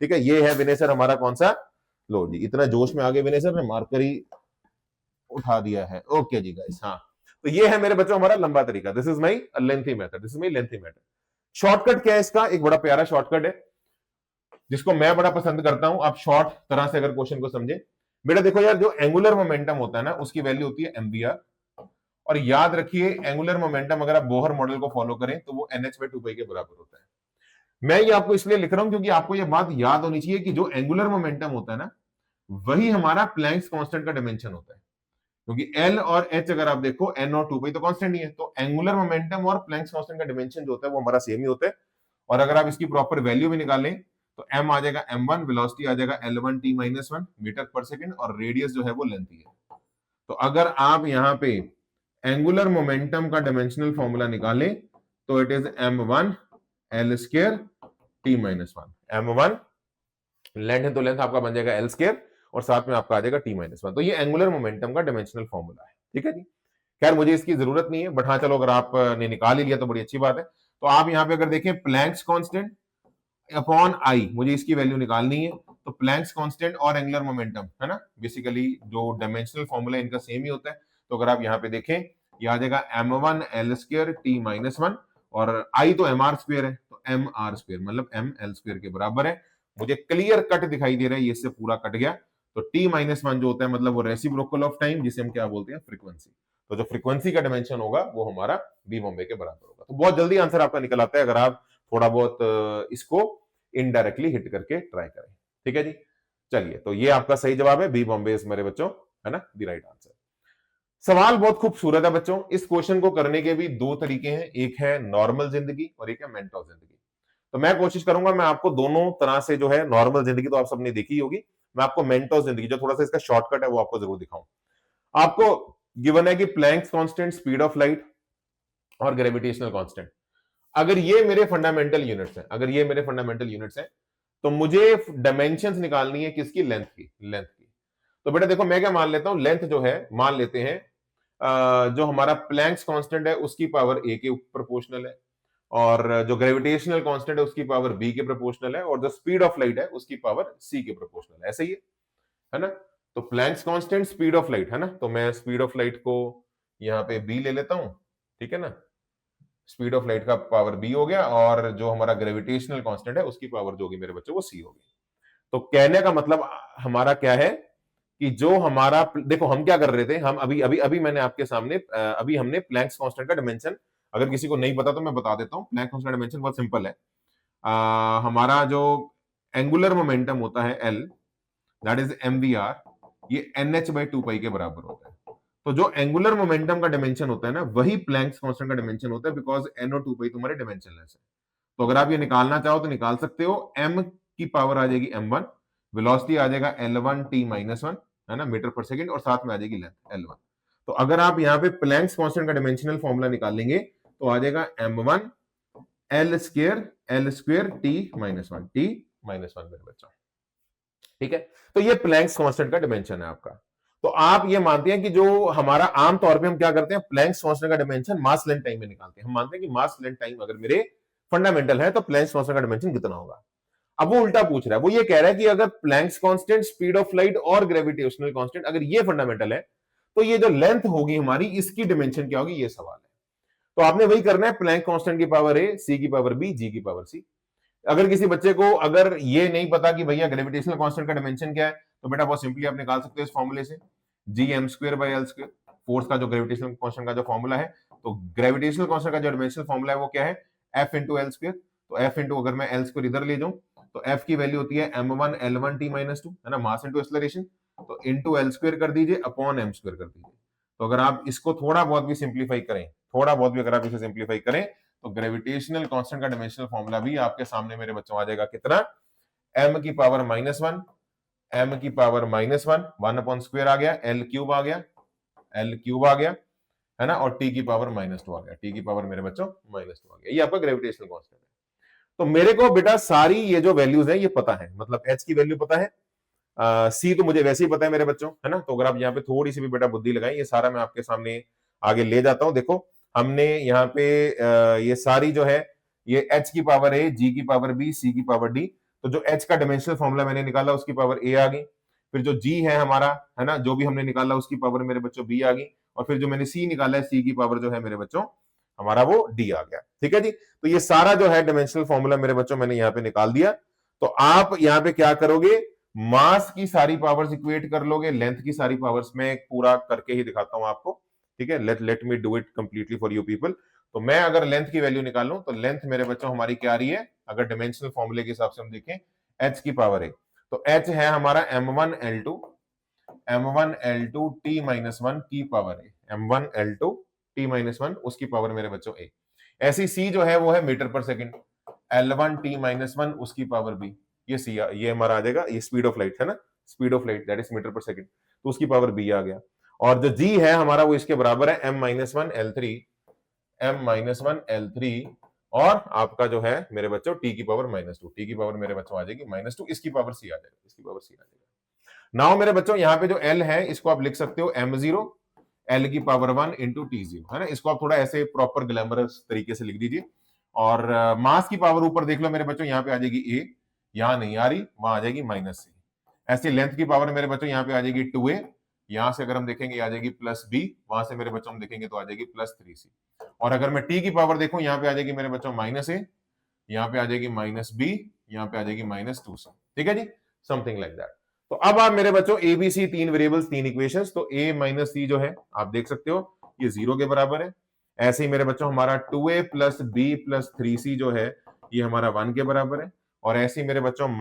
ठीक है। ये है विनय सर हमारा कौन सा, लो जी, इतना जोश में आगे विनय सर ने मार्कर ही उठा दिया है। ओके जी गाइस, हाँ, तो ये है मेरे बच्चों हमारा लंबा तरीका। This is my lengthy method, this is my lengthy method. Shortcut क्या है इसका? एक बड़ा प्यारा शॉर्टकट है जिसको मैं बड़ा पसंद करता हूं। आप शॉर्ट तरह से अगर क्वेश्चन को समझे, बेटा देखो यार, जो एंगुलर मोमेंटम होता है ना उसकी वैल्यू होती है mvr, और याद रखिए एंगुलर मोमेंटम अगर आप बोहर मॉडल को फॉलो करें तो वो nh/2π के बराबर होता है। मैं ये आपको इसलिए लिख रहा हूं क्योंकि आपको ये बात याद होनी चाहिए कि जो एंगुलर मोमेंटम होता है ना वही हमारा प्लैंक्स कांस्टेंट का डायमेंशन होता है, क्योंकि L और H अगर आप देखो n और 2π तो कांस्टेंट ही है, तो एंगुलर मोमेंटम और प्लैंक्स कांस्टेंट का डायमेंशन जो होता है वो हमारा सेम ही होता है। और अगर आप इसकी प्रॉपर वैल्यू भी निकालें तो m आ जाएगा m1, वेलोसिटी आ जाएगा L1t-1 मीटर पर सेकंड, और रेडियस जो है वो लेंथ ही है। तो अगर आप यहाँ पे एंगुलर मोमेंटम का डायमेंशनल फॉर्मूला निकालें तो it is m1 L square t-1। m1 length है तो लेंथ आपका बन जाएगा L स्क्वायर, और साथ में आपका आ जाएगा t-1। तो ये एंगुलर मोमेंटम का डायमेंशनल फॉर्मूला है, ठीक है जी। खैर मुझे इसकी जरूरत नहीं है, बट हाँ चलो, अगर आपने निकाल ही लिया तो बड़ी अच्छी बात है। तो आप यहाँ पे अगर देखें प्लैंक्स कांस्टेंट अपॉन आई, मुझे इसकी वैल्यू निकालनी है, तो प्लैंक्स कांस्टेंट और एंगुलर मोमेंटम है ना, बेसिकली जो डायमेंशनल फॉर्मूला इनका सेम ही होता है। तो अगर आप यहाँ पे देखें, ये आ जाएगा m1 L स्क्वायर t-1, और आई तो mr स्क्वायर है, तो mr स्क्वायर मतलब m L स्क्वायर के बराबर है। मुझे क्लियर कट दिखाई दे रहा है, ये इससे पूरा कट गया। तो t-1 जो होता है मतलब वो रेसिप्रोकल ऑफ टाइम, जिसे हम क्या बोलते हैं, फ्रीक्वेंसी। तो जो फ्रीक्वेंसी का डायमेंशन होगा वो हमारा बी बॉम्बे के बराबर होगा। तो बहुत जल्दी आंसर आपका निकल आता है अगर आप थोड़ा बहुत इसको इनडायरेक्टली हिट करके ट्राई करें, ठीक है जी। चलिए, तो ये आपका सही जवाब है, बी बॉम्बे इज मेरे बच्चों, है ना, द राइट आंसर। सवाल बहुत खूबसूरत है बच्चों। इस क्वेश्चन को करने के भी दो तरीके हैं, एक है नॉर्मल जिंदगी और एक है मेंटोस जिंदगी। तो मैं कोशिश करूंगा मैं आपको दोनों तरह से, जो है नॉर्मल जिंदगी तो आप सबने देखी होगी, मैं आपको मेंटोस जिंदगी जो थोड़ा सा इसका शॉर्टकट है वो आपको जरूर दिखाऊं। आपको गिवन है कि Planck's constant, speed of light और ग्रेविटेशनल कांस्टेंट, अगर ये मेरे फंडामेंटल यूनिट्स हैं, अगर ये मेरे फंडामेंटल यूनिट्स हैं, तो मुझे डायमेंशंस निकालनी है किसकी, लेंथ की, लेंथ की। तो बेटा देखो मैं क्या मान लेता हूं, लेंथ जो है मान लेते हैं जो हमारा प्लैंक्स कांस्टेंट है उसकी पावर a के प्रोपोर्शनल है, और जो ग्रेविटेशनल कांस्टेंट है उसकी पावर b के प्रोपोर्शनल है, और जो स्पीड ऑफ लाइट है उसकी पावर c के प्रोपोर्शनल है। ऐसे ही है ना। तो Planck's constant, speed of light, है ना, तो मैं स्पीड ऑफ लाइट को यहाँ पे b ले लेता हूं, ठीक है ना। स्पीड ऑफ लाइट का पावर b हो गया, और जो हमारा ग्रेविटेशनल कांस्टेंट है उसकी पावर जो होगी मेरे बच्चों वो c होगी। तो कहने का मतलब हमारा क्या है कि जो हमारा, देखो हम क्या कर रहे थे, हम अभी अभी अभी मैंने आपके सामने अभी हमने प्लैंक्स कांस्टेंट का डायमेंशन, अगर किसी को नहीं पता तो मैं बता देता हूं। प्लैंक्स कांस्टेंट का डायमेंशन बहुत सिंपल है। हमारा जो एंगुलर मोमेंटम होता है L, दैट इज mvr, ये nh/2π के बराबर होता है। तो जो एंगुलर मोमेंटम का डायमेंशन होता है ना वही प्लैंक्स कांस्टेंट का डायमेंशन होता है, बिकॉज n और 2π तुम्हारे डायमेंशनलेस है। तो अगर आप ये निकालना चाहो तो निकाल सकते हो। m की पावर आ जाएगी m1, वेलोसिटी आ जाएगा L1t-1, है ना, मीटर पर सेकंड, और साथ में आ जाएगी लेंथ L1। तो अगर आप यहाँ पे प्लैंक्स कांस्टेंट का डायमेंशनल फॉर्मूला निकालेंगे तो आ जाएगा m1 L स्क्वायर t-1 मेरे बच्चों, ठीक है। तो ये प्लैंक्स कांस्टेंट का डायमेंशन है आपका। तो आप ये मानते हैं कि जो हमारा आम तौर पे हम क्या करते हैं, प्लैंक्स कांस्टेंट का डायमेंशन मास लेंथ टाइम में निकालते हैं। हम मानते हैं कि मास लेंथ टाइम अगर मेरे फंडामेंटल है तो प्लैंक्स कांस्टेंट का डायमेंशन कितना होगा। अब वो उल्टा पूछ रहा है, वो ये कह रहा है कि अगर Planck's constant, speed of light और ग्रेविटेशनल कांस्टेंट अगर ये फंडामेंटल है तो ये जो लेंथ होगी हमारी इसकी डायमेंशन क्या होगी, ये सवाल है। तो आपने वही करना है, प्लैंक कांस्टेंट की पावर a, c की पावर b, g की पावर c। अगर किसी बच्चे को अगर ये नहीं पता कि भैया ग्रेविटेशनल कांस्टेंट का डायमेंशन क्या है, तो बेटा बहुत सिंपली आप निकाल सकते हो इस फॉर्मूले से, gm²/l², फोर्स का जो ग्रेविटेशनल कांस्टेंट का जो फॉर्मूला है। तो ग्रेविटेशनल कांस्टेंट का जो डायमेंशनल फॉर्मूला है वो क्या है, f × l²। तो एफ इंटू अगर मैं एल स्क्वायर इधर ले जाऊं तो एफ की वैल्यू होती है m1 l1 t माइनस 2, है ना, मास इंटू एक्सेलरेशन, तो इंटू एल स्क्वायर कर दीजिए अपॉन एम स्क्वायर कर दीजिए। तो अगर आप इसको थोड़ा बहुत भी सिंप्लीफाई करें, थोड़ा बहुत भी अगर आप इसे सिंप्लीफाई करें तो ग्रेविटेशनल कांस्टेंट का डायमेंशनल फॉर्मूला भी आपके सामने मेरे बच्चों आ जाएगा कितना, m की पावर -1, m की पावर -1, 1 अपॉन स्क्वायर आ गया, l क्यूब आ गया, l क्यूब आ गया, है ना, और t की पावर -2 आ गया, t की पावर मेरे बच्चों -2 आ गया। ये आपका ग्रेविटेशनल कांस्टेंट है। तो मेरे को बेटा सारी ये जो वैल्यूज है ये पता है, मतलब h की वैल्यू पता है, सी तो मुझे वैसे ही पता है मेरे बच्चों, है ना। तो अगर आप यहाँ पे थोड़ी सी भी बेटा बुद्धि लगाएं, ये सारा मैं आपके सामने आगे ले जाता हूं। देखो हमने यहाँ पे ये सारी जो है ये h की पावर a, g की पावर b, c की पावर d, तो जो h का डायमेंशनल फॉर्मूला मैंने निकाला उसकी पावर a आ गई, फिर जो g है हमारा, है ना, जो भी हमने निकाला उसकी पावर मेरे बच्चों b आ गई, और फिर जो मैंने c निकाला है c की पावर जो है मेरे बच्चों हमारा वो d आ गया। ठीक है जी, तो ये सारा जो है डायमेंशनल फॉर्मूला मेरे बच्चों मैंने यहाँ पे निकाल दिया। तो आप यहाँ पे क्या करोगे, मास की सारी पावर्स इक्वेट कर लोगे, लेंथ की सारी पावर्स में पूरा करके ही दिखाता हूं आपको। ठीक है, let me do it completely for you people. तो मैं अगर लेंथ की वैल्यू निकालूं तो लेंथ मेरे बच्चों हमारी क्या आ रही है, अगर डायमेंशनल फॉर्मूले के हिसाब से हम देखें h की पावर है, तो h है हमारा m1l2 t -1 की पावर है, m1l2 t -1 उसकी पावर मेरे बच्चों a। ऐसी c जो है वो है metre per second, l1 t -1 उसकी पावर b, ये सी, ये हमारा आ जाएगा, ये स्पीड ऑफ लाइट है ना, speed of light that is metre per second, तो उसकी पावर बी आ गया। और जो जी है हमारा वो इसके बराबर है m-1 l3 और आपका जो है मेरे बच्चों टी की पावर -2, टी की पावर मेरे बच्चों आ जाएगी -2, इसकी पावर सी आ जाएगा, इसकी पावर सी आ जाएगा। नाउ मेरे बच्चों यहाँ पे जो एल है इसको आप लिख सकते हो m0 l की पावर 1 इंटू t0, है ना, इसको आप थोड़ा ऐसे प्रॉपर ग्लैमरस तरीके से लिख दीजिए। और मास की पावर ऊपर देख लो मेरे बच्चों, यहाँ पे आ जाएगी a, यहां नहीं आ रही, वहां आ जाएगी -c। ऐसे लेंथ की पावर मेरे बच्चों यहाँ पे आ जाएगी 2a, यहां से अगर हम देखेंगे आ जाएगी +b, वहां से मेरे बच्चों हम देखेंगे तो आ जाएगी +3c। और अगर मैं t की पावर देखूं यहाँ पे आ जाएगी मेरे बच्चों -a, यहाँ पे आ जाएगी -b, यहाँ पे आ जाएगी -2c। ठीक है जी, समथिंग लाइक दैट। तो अब आप मेरे बच्चों ए बी सी, तीन वेरिएबल्स तीन इक्वेशंस, तो a - c जो है आप देख सकते हो ये 0 के बराबर है। ऐसे ही मेरे बच्चों हमारा 2a + b + 3c जो है ये हमारा 1 के बराबर है। और ऐसे ही मेरे बच्चों -a -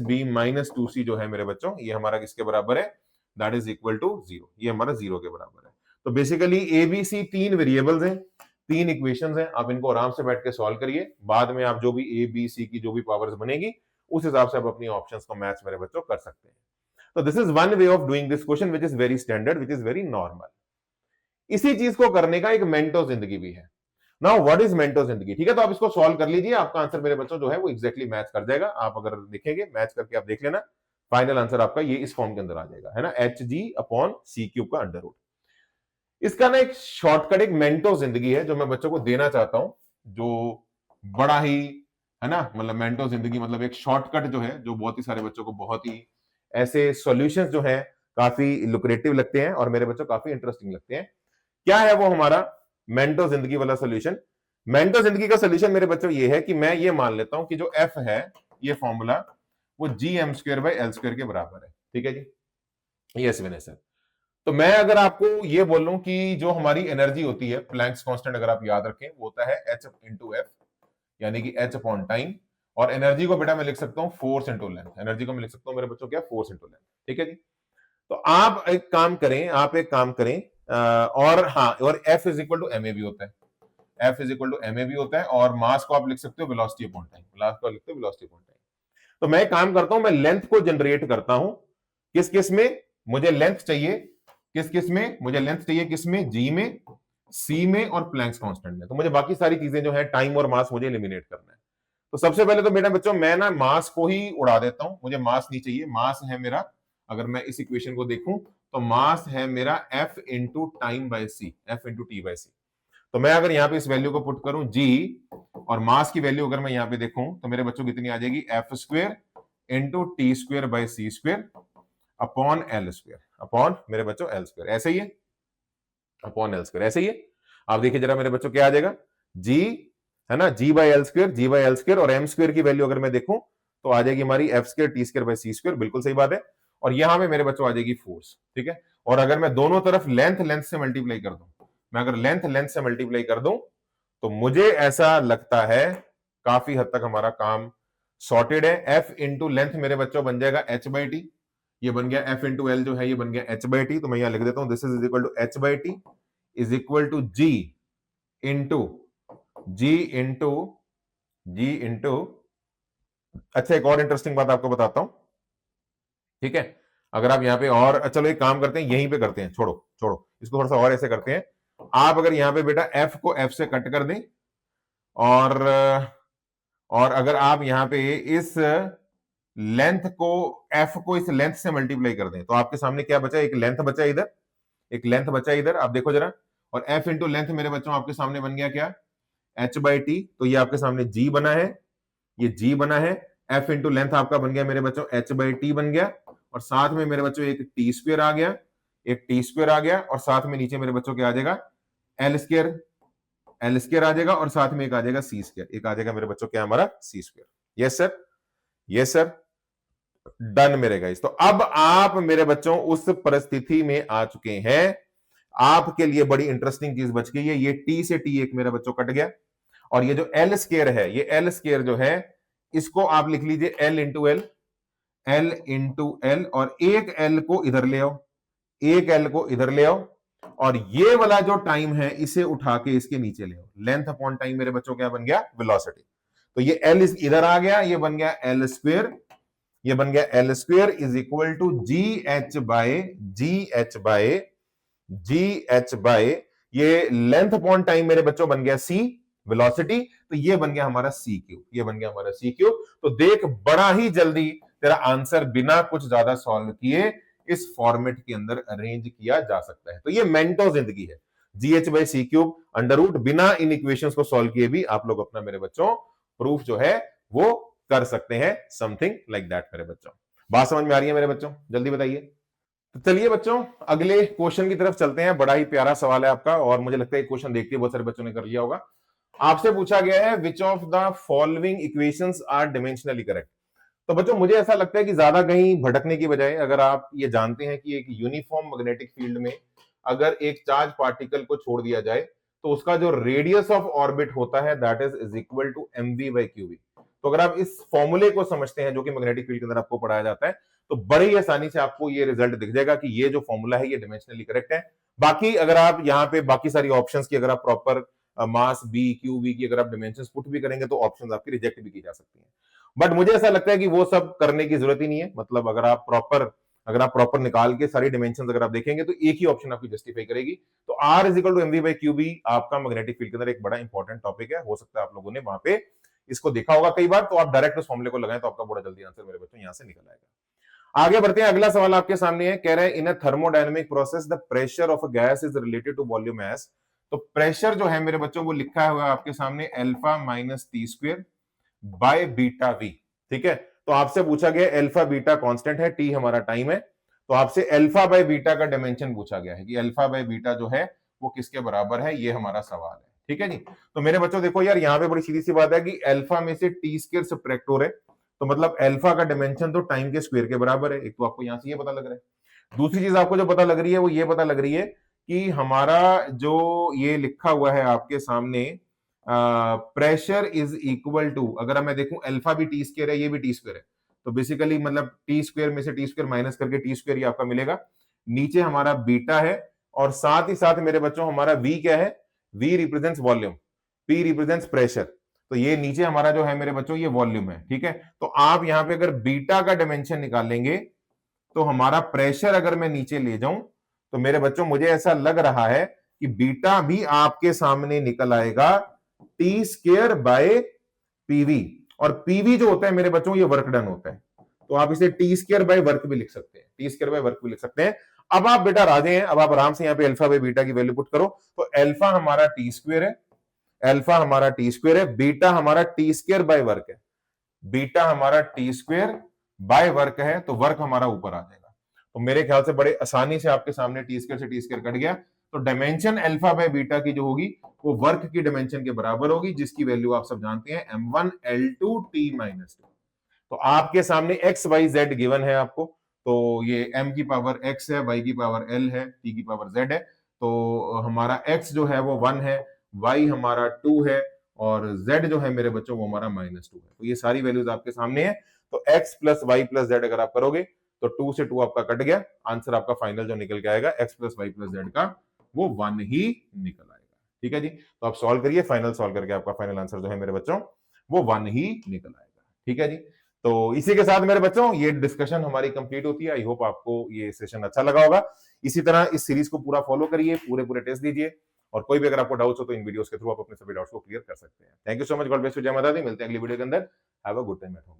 b - 2c जो है मेरे बच्चों ये हमारा किसके बराबर है, दैट इज इक्वल टू 0, ये हमारा 0 के बराबर है। तो बेसिकली ए बी सी तीन वेरिएबल्स हैं, तीन इक्वेशंस हैं, आप इनको आराम से बैठ के सॉल्व करिए, बाद में आप जो भी ए बी सी की जो भी पावर्स बनेगी उस हिसाब से आप अपनी ऑप्शंस को मैच मेरे बच्चों कर सकते हैं। तो this is one way of doing this question which is very standard, which is very normal. इसी चीज को करने का एक मेंटो जिंदगी भी है। नाउ व्हाट इज मेंटो जिंदगी, ठीक है, तो आप इसको सॉल्व कर लीजिए, आपका आंसर मेरे बच्चों जो है वो एग्जैक्टली मैच कर जाएगा। आप अगर देखेंगे मैच करके आप देख लेना, फाइनल आंसर आपका ये इस फॉर्म के अंदर आ जाएगा, है ना, Hg/c³ का अंडर रूट। इसका ना एक शॉर्टकट, एक मेंटो जिंदगी है जो मैं बच्चों को देना चाहता हूं, जो बड़ा ही, है ना, मतलब मेंटो जिंदगी मतलब एक शॉर्टकट जो है जो बहुत ही सारे बच्चों को बहुत ही ऐसे सॉल्यूशंस जो है काफी लुक्रेटिव लगते हैं और मेरे बच्चों काफी इंटरेस्टिंग लगते हैं। क्या है वो हमारा मेंटो जिंदगी वाला सोल्यूशन? मेंटो जिंदगी का सोल्यूशन मेरे बच्चों ये है कि मैं ये मान लेता हूं कि जो एफ है ये फॉर्मूला वो gm²/l² के बराबर है। ठीक है जी, यस विनय सर। तो मैं अगर आपको ये बोल लूं कि जो हमारी एनर्जी होती है, प्लैंक्स कांस्टेंट अगर आप याद रखें वो होता है h × f, यानी कि h अपॉन टाइम, और एनर्जी को बेटा मैं लिख सकता हूं फोर्स इंटू लेंथ, एनर्जी को मैं लिख सकता हूं मेरे बच्चों क्या, फोर्स इंटू लेंथ। ठीक है जी, तो आप एक काम करें, और हाँ, और F is equal to M A भी होता है, F is equal to M A भी होता है, और मास को आप लिख सकते हो वेलोसिटी अपॉन टाइम, मास को लिखते हो वेलोसिटी अपॉन टाइम। तो मैं काम करता हूं, मैं लेंथ को जनरेट करता हूं, किस किस में मुझे लेंथ चाहिए, किस किस में मुझे लेंथ चाहिए, किस में, G में, C में और प्लैंक्स कांस्टेंट में। तो मुझे बाकी सारी चीजें जो है टाइम और मास मुझे एलिमिनेट करना है। तो सबसे पहले तो बेटा बच्चों मैं ना मास को ही उड़ा देता हूं, मुझे मास नहीं चाहिए, मास है मेरा, अगर मैं इस इक्वेशन को देखूं तो मास है मेरा f इंटू टाइम बाय सी, f इंटू टी बाय सी। तो मैं अगर यहाँ पे इस वैल्यू को पुट करूं g, और मास की वैल्यू अगर मैं यहाँ पे देखूं तो मेरे बच्चों कितनी आ जाएगी, f² into t² bye c² upon l², upon मेरे बच्चों l², ऐसे ही है, अपॉन l², ऐसे ही है। आप देखिए जरा मेरे बच्चों क्या आ जाएगा, g, है ना, g/l², और m² की वैल्यू अगर मैं देखूं तो आ जाएगी हमारी f² t² बाय c², बिल्कुल सही बात है। और यहां पे मेरे बच्चों आ जाएगी फोर्स। ठीक है, और अगर मैं दोनों तरफ लेंथ से मल्टीप्लाई कर दूं, मैं अगर लेंथ से मल्टीप्लाई कर दूं तो मुझे ऐसा लगता है काफी हद तक हमारा काम सॉर्टेड है। एफ इंटू लेंथ मेरे बच्चों बन जाएगा एच बाई टी, ये बन गया एफ इंटू एल जो है ये बन गया एच बाई टी। तो मैं यहां लिख देता हूं this is equal to H by T is equal to G into G into G into. अच्छा, एक और इंटरेस्टिंग बात आपको बताता हूं, ठीक है। अगर आप यहाँ पे और चलो एक काम करते हैं, यहीं पे करते हैं, छोड़ो छोड़ो इसको, थोड़ा सा और ऐसे करते हैं। आप अगर यहाँ पे बेटा एफ को एफ से कट कर दें और अगर आप यहाँ पे इस लेंथ को एफ को इस लेंथ से मल्टीप्लाई कर दें तो आपके सामने क्या बचा, एक लेंथ बचा इधर, एक लेंथ बचा इधर, आप देखो जरा। और एफ इंटू लेंथ मेरे बच्चों आपके सामने बन गया क्या, एच बाई टी। तो ये आपके सामने जी बना है, ये जी बना है। एफ इंटू लेंथ आपका बन गया मेरे बच्चों एच बाई टी बन गया, और साथ में मेरे बच्चों एक टी स्क्वेयर आ गया, एक टी स्क्वेयर आ गया, और साथ में नीचे मेरे बच्चों क्या आ जाएगा, एल स्क्वेयर, एल स्क्वेयर आ जाएगा, और साथ में एक आ जाएगा सी स्क्वेयर, एक आ जाएगा मेरे बच्चों क्या हमारा C square. Yes sir, yes sir, done मेरे गाइस। तो अब आप मेरे बच्चों उस परिस्थिति में आ चुके हैं, आपके लिए बड़ी इंटरेस्टिंग चीज बच गई है। ये टी से टी एक मेरा बच्चों कट गया, और ये जो एल स्क्वेयर है, ये एल स्क्वेयर जो है इसको आप लिख लीजिए L into L, L into L, और एक एल को इधर ले आओ, एक एल को इधर ले आओ, और ये वाला जो टाइम है इसे उठा के इसके नीचे ले आओ। लेंथ अपॉन टाइम मेरे बच्चों क्या बन गया, वेलोसिटी। तो ये एल इधर आ गया, ये बन गया एल स्क्वेयर, ये बन गया L square is equal to G H by G H by G H by, ये लेंथ अपॉन टाइम मेरे बच्चों बन गया सी, वेलोसिटी। तो ये बन गया हमारा सी क्यूब, ये बन गया हमारा सी क्यूब। तो देख बड़ा ही जल्दी तेरा आंसर बिना कुछ ज्यादा सॉल्व किए इस फॉर्मेट के अंदर अरेंज किया जा सकता है। तो ये मेंटो जिंदगी है, G H by C cube under root, बिना इन इक्वेशंस को सॉल्व किए भी आप लोग अपना मेरे बच्चों प्रूफ जो है वो कर सकते हैं, समथिंग लाइक दैट मेरे बच्चों। बात समझ में आ रही है मेरे बच्चों, जल्दी बताइए। तो चलिए बच्चों अगले क्वेश्चन की तरफ चलते हैं। बड़ा ही प्यारा सवाल है आपका, और मुझे लगता है क्वेश्चन देखते बहुत सारे बच्चों ने कर लिया होगा। आपसे पूछा गया है which of the following equations are dimensionally correct. तो बच्चों मुझे ऐसा लगता है कि ज्यादा कहीं भटकने की बजाय अगर आप ये जानते हैं कि एक यूनिफॉर्म मैग्नेटिक फील्ड में अगर एक चार्ज पार्टिकल को छोड़ दिया जाए तो उसका जो रेडियस ऑफ ऑर्बिट होता है that is equal to mv by QB. तो अगर आप इस फॉर्मूले को समझते हैं जो कि मैग्नेटिक फील्ड के अंदर आपको पढ़ाया जाता है, तो बड़ी ही आसानी से आपको ये रिजल्ट दिख जाएगा कि ये जो फॉर्मूला है ये डिमेंशनली करेक्ट है। बाकी अगर आप यहाँ पे बाकी सारी ऑप्शंस की अगर आप proper mass B Q V की अगर आप डिमेंशंस पुट भी करेंगे तो ऑप्शंस आपकी रिजेक्ट भी की जा सकती हैं। बट मुझे ऐसा लगता है कि वो सब करने की जरूरत ही नहीं है। मतलब अगर आप प्रॉपर निकाल के सारी डिमेंशंस अगर आप देखेंगे तो एक ही ऑप्शन आपकी जस्टिफाई करेगी। तो R is equal to MV by QB आपका मैग्नेटिक फील्ड के अंदर एक बड़ा इंपॉर्टेंट टॉपिक है। हो सकता है आप लोगों ने वहां पे इसको देखा होगा कई बार, तो आप डायरेक्ट उस फॉर्मूले को लगाएं तो आपका बड़ा जल्दी आंसर मेरे बच्चों यहां से निकल आएगा। आगे बढ़ते हैं, अगला सवाल आपके सामने है, कह रहे हैं in a thermodynamic process the pressure of a gas is related to volume as. तो प्रेशर जो है मेरे बच्चों वो लिखा हुआ है आपके सामने alpha minus T square by beta V, ठीक है। तो आपसे पूछा गया अल्फा बीटा कांस्टेंट है, टी हमारा टाइम है, तो आपसे अल्फा बाय बीटा का डायमेंशन पूछा गया है कि अल्फा बाय बीटा जो है वो किसके बराबर है, ये हमारा सवाल है, ठीक है जी। तो मेरे बच्चों देखो यार यहाँ पे बड़ी सीधी सी बात है कि अल्फा में से टी स्क्वायर सब्ट्रैक्ट हो रहे, तो मतलब अल्फा का डायमेंशन तो टाइम के स्क्वायर के बराबर है। एक तो आपको यहां से ये पता लग रहा है। दूसरी चीज आपको जो पता लग रही है वो ये पता लग रही है कि हमारा जो ये लिखा हुआ है आपके सामने प्रेशर इज इक्वल टू, अगर मैं देखूं अल्फा भी टी स्क्वायर है ये भी टी स्क्वायर है, तो बेसिकली मतलब टी स्क्वायर में से टी स्क्वायर माइनस करके टी स्क्वायर ही आपका मिलेगा। नीचे हमारा बीटा है, और साथ ही साथ मेरे बच्चों हमारा वी क्या है, V represents volume, P represents pressure. तो ये नीचे हमारा जो है मेरे बच्चों ये वॉल्यूम है, ठीक है। तो आप यहां पे अगर बीटा का डायमेंशन निकालेंगे तो हमारा प्रेशर अगर मैं नीचे ले जाऊं तो मेरे बच्चों मुझे ऐसा लग रहा है कि बीटा भी आपके सामने निकल आएगा टी स्क्वायर बाय पीवी, और पीवी जो होता है मेरे बच्चों ये वर्क डन होता है, तो आप इसे टी स्क्वायर बाय वर्क भी लिख सकते हैं, टी स्क्वायर बाय वर्क भी लिख सकते हैं। अब आप बेटा राजे हैं, अब आप आराम से यहाँ पे अल्फा बाय बीटा की वैल्यू पुट करो, तो अल्फा हमारा टी स्क्वायर है, अल्फा हमारा टी स्क्वायर है, बीटा हमारा टी स्क्वायर बाय वर्क है, बीटा हमारा टी स्क्वायर बाय वर्क है, तो वर्क हमारा ऊपर आ जाएगा। तो मेरे ख्याल से बड़े आसानी से आपके सामने टी स्क्वायर से टी स्क्वायर कट गया, तो डायमेंशन अल्फा बाय बीटा की जो होगी वो वर्क की डायमेंशन के बराबर होगी, जिसकी वैल्यू आप सब जानते हैं m1 l2 t माइनस 2। तो आपके सामने x y z गिवन है आपको, तो ये m की पावर x है, y की पावर l है, t की पावर z है, तो हमारा x जो है वो 1 है, y हमारा 2 है और z जो है मेरे बच्चों वो हमारा -2 है। तो ये सारी वैल्यूज आपके सामने है। तो x plus Y plus Z अगर आप करोगे तो 2 से 2 आपका कट गया, आंसर आपका फाइनल जो निकल के आएगा x plus Y plus Z का वो 1 ही निकल आएगा। ठीक है जी, तो आप सॉल्व करिए, फाइनल सॉल्व करके आपका फाइनल आंसर जो है मेरे बच्चों वो 1 ही निकल आएगा। ठीक है जी, तो इसी के साथ मेरे बच्चों ये डिस्कशन हमारी कंप्लीट होती है। आई होप आपको ये सेशन अच्छा लगा होगा। इसी तरह इस सीरीज को पूरा फॉलो करिए, पूरे पूरे टेस्ट दीजिए और कोई भी अगर आपको डाउट्स हो तो इन वीडियोस के थ्रू आप अपने सभी डाउट्स को क्लियर कर सकते हैं। Thank you so much, God bless you, जय माता दी। मिलते हैं अगली वीडियो के अंदर। Have a good time at home.